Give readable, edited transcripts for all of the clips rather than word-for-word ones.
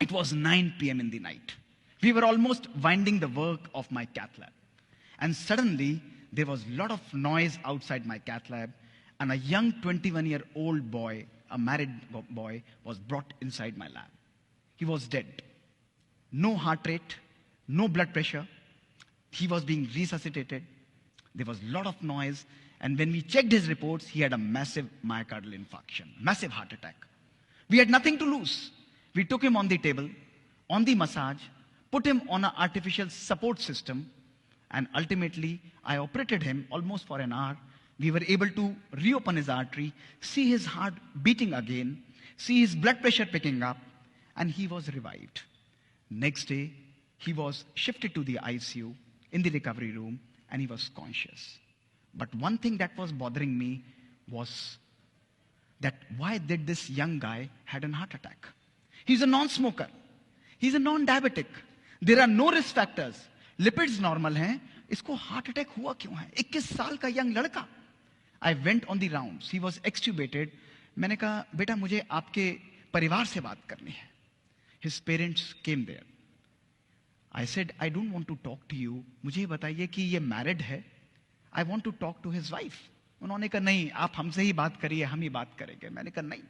It was 9 p.m. in the night. We were almost winding the work of my cath lab. And suddenly, there was a lot of noise outside my cath lab, and a young 21-year-old boy, a married boy, was brought inside my lab. He was dead. No heart rate, no blood pressure. He was being resuscitated. There was a lot of noise. And when we checked his reports, he had a massive myocardial infarction, massive heart attack. We had nothing to lose. We took him on the table, on the massage, put him on an artificial support system, and ultimately, I operated him almost for an hour. We were able to reopen his artery, see his heart beating again, see his blood pressure picking up, and he was revived. Next day, he was shifted to the ICU in the recovery room, and he was conscious. But one thing that was bothering me was that why did this young guy had a heart attack? He's a non-smoker. He's a non-diabetic. There are no risk factors. Lipids normal हैं. इसको heart attack हुआ क्यों है? 21 साल का young लड़का. I went on the rounds. He was extubated. मैंने कहा, बेटा मुझे आपके परिवार से बात करनी है. His parents came there. I said, I don't want to talk to you. मुझे बताइए कि ये married है. I want to talk to his wife. उन्होंने कहा नहीं, आप हमसे ही बात करिए, हम ही बात करेंगे. मैंने कहा नहीं.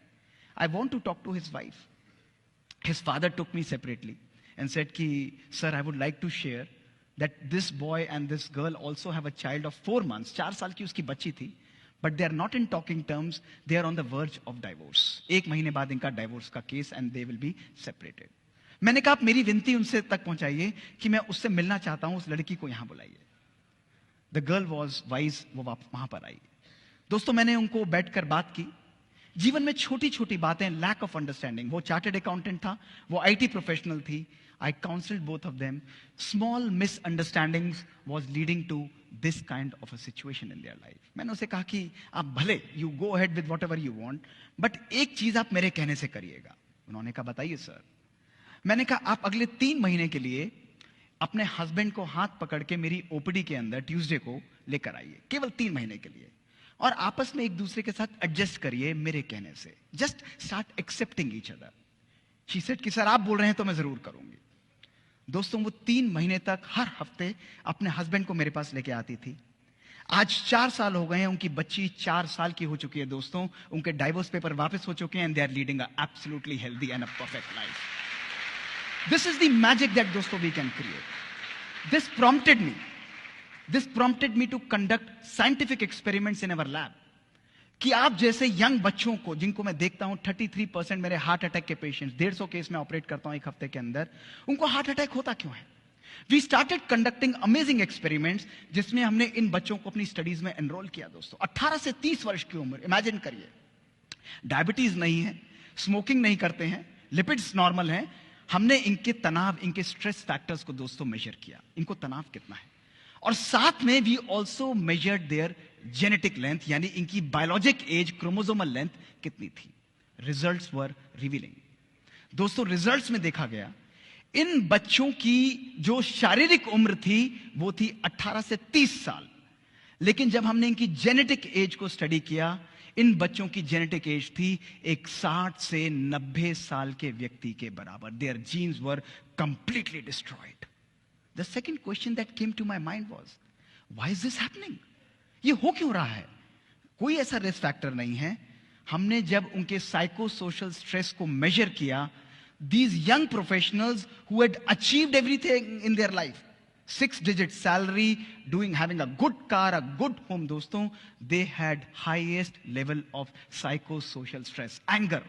I want to talk to his wife. His father took me separately and said कि, sir, I would like to share that this boy and this girl also have a child of 4 months. 4 साल की उसकी बच्ची थी. But they are not in talking terms. They are on the verge of divorce. 1 महीने बाद इनका divorce का case and they will be separated. मैंने कहा आप मेरी विनती उनसे तक पहुंचाइए कि मैं उससे मिलना चाहता हूं, उस लड़की को यहां बुलाइए. The girl was wise. वो वहां पर आई. दोस्तों मैंने उनको बैठकर बात की. जीवन में छोटी छोटी बातें, lack of understanding. वो चार्टर्ड अकाउंटेंट था, वो IT प्रोफेशनल थी. I counseled both of them. Small misunderstandings was leading to this kind of a situation in their life. मैंने उसे कहा कि आप भले you go ahead with whatever you want, but एक चीज आप मेरे कहने से करिएगा. उन्होंने कहा बताइए सर. मैंने कहा आप अगले 3 महीने के लिए अपने हस्बैंड को हाथ पकड़ के मेरी ओपीडी के अंदर ट्यूसडे को लेकर आइए, केवल 3 महीने के लिए, और आपस में एक दूसरे के साथ एडजस्ट करिए मेरे कहने से. Just start accepting each other. She said कि सर आप बोल रहे हैं तो मैं जरूर करूंगी. दोस्तों वो 3 महीने तक हर हफ्ते अपने हस्बैंड को मेरे पास लेके आती थी. आज 4 साल हो गए हैं. उनकी बच्ची 4 साल की हो चुकी है दोस्तों. उनके डाइवोर्स पेपर वापस हो चुके हैं and they are leading a absolutely healthy and a perfect life. This is the magic that दोस्तों we can create. This prompted me to conduct scientific experiments in our lab. कि आप जैसे young बच्चों को, जिनको मैं देखता हूं 33% मेरे हार्ट अटैक के पेशेंट्स, 150 केस में ऑपरेट करता हूं 1 हफ्ते के अंदर, उनको हार्ट अटैक होता क्यों है? We started conducting amazing experiments, जिसमें हमने इन बच्चों को अपनी स्टडीज में एनरोल किया. दोस्तों 18 से 30 वर्ष की उम्र, इमेजिन करिए. डायबिटीज नहीं है, स्मोकिंग नहीं करते हैं, लिपिड्स नॉर्मल हैं. हमने इनके तनाव, इनके स्ट्रेस फैक्टर्स को दोस्तों मेजर किया. इनको तनाव कितना है, और साथ में we also measured their genetic length, यानी इनकी बायोलॉजिक एज, क्रोमोसोमल लेंथ कितनी थी. Results were revealing. दोस्तों रिजल्ट्स में देखा गया इन बच्चों की जो शारीरिक उम्र थी वो थी 18 से 30 साल, लेकिन जब हमने इनकी जेनेटिक एज को स्टडी किया, इन बच्चों की जेनेटिक एज थी एक 60 से 90 साल के व्यक्ति के बराबर. Their genes were completely destroyed. The second question that came to my mind was, why is this happening? ये हो क्यों रहा है? कोई ऐसा रिस्क फैक्टर नहीं है. हमने जब उनके साइको सोशल स्ट्रेस को मेजर किया, these young professionals who had achieved everything in their life, 6-digit salary, having a good car, a good home, दोस्तों, they had highest level of psychosocial stress, anger,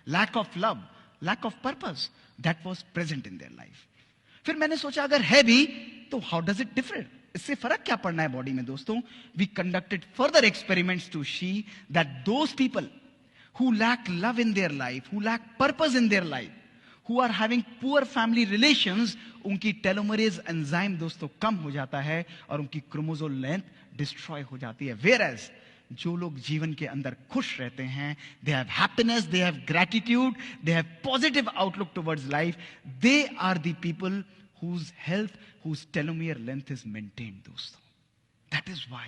lack of love, lack of purpose that was present in their life. फिर मैंने सोचा अगर है भी तो how does it differ? इससे फर्क क्या पड़ना है बॉडी में दोस्तों? We conducted further experiments to see that those people who lack love in their life, who lack purpose in their life, who are having poor family relations, उनकी telomerase enzyme दोस्तों कम हो जाता है और उनकी क्रोमोसोम लेंथ डिस्ट्रॉय हो जाती है. Whereas जो लोग जीवन के अंदर खुश रहते हैं, they have happiness, they have gratitude, they have positive outlook towards life, they are the people whose health, whose telomere length is maintained दोस्तों. That is why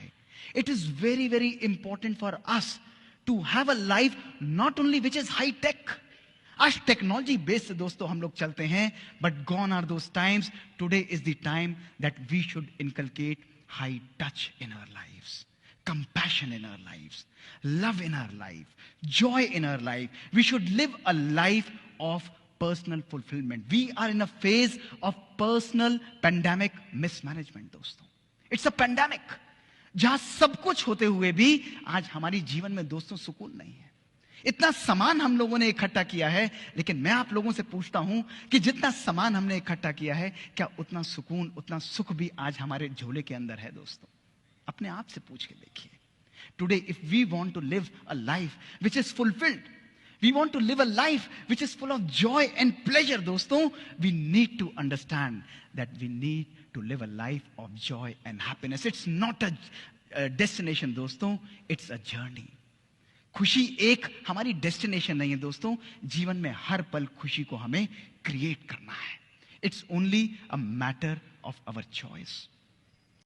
it is very, very important for us to have a life not only which is high tech. आज technology based दोस्तों हम लोग चलते हैं, but gone are those times. Today is the time that we should inculcate high touch in our lives, compassion in our lives, love in our life, joy in our life. We should live a life of personal fulfillment. We are in a phase of personal pandemic mismanagement दोस्तों. It's a pandemic. जहां सब कुछ होते हुए भी आज हमारी जीवन में दोस्तों सुकून नहीं है. इतना सामान हम लोगों ने इकट्ठा किया है, लेकिन मैं आप लोगों से पूछता हूं कि जितना सामान हमने इकट्ठा किया है, क्या उतना सुकून, उतना सुख भी आज हमारे झोले के अंदर है दोस्तों? अपने आप से पूछ के देखिए. Today if we want to live a life which is fulfilled, we want to live a life which is full of joy and pleasure दोस्तों, we need to understand that we need to live a life of joy and happiness. It's not a destination दोस्तों, it's a journey. खुशी एक हमारी destination नहीं है दोस्तों. जीवन में हर पल खुशी को हमें क्रिएट करना है. It's only a matter of our choice.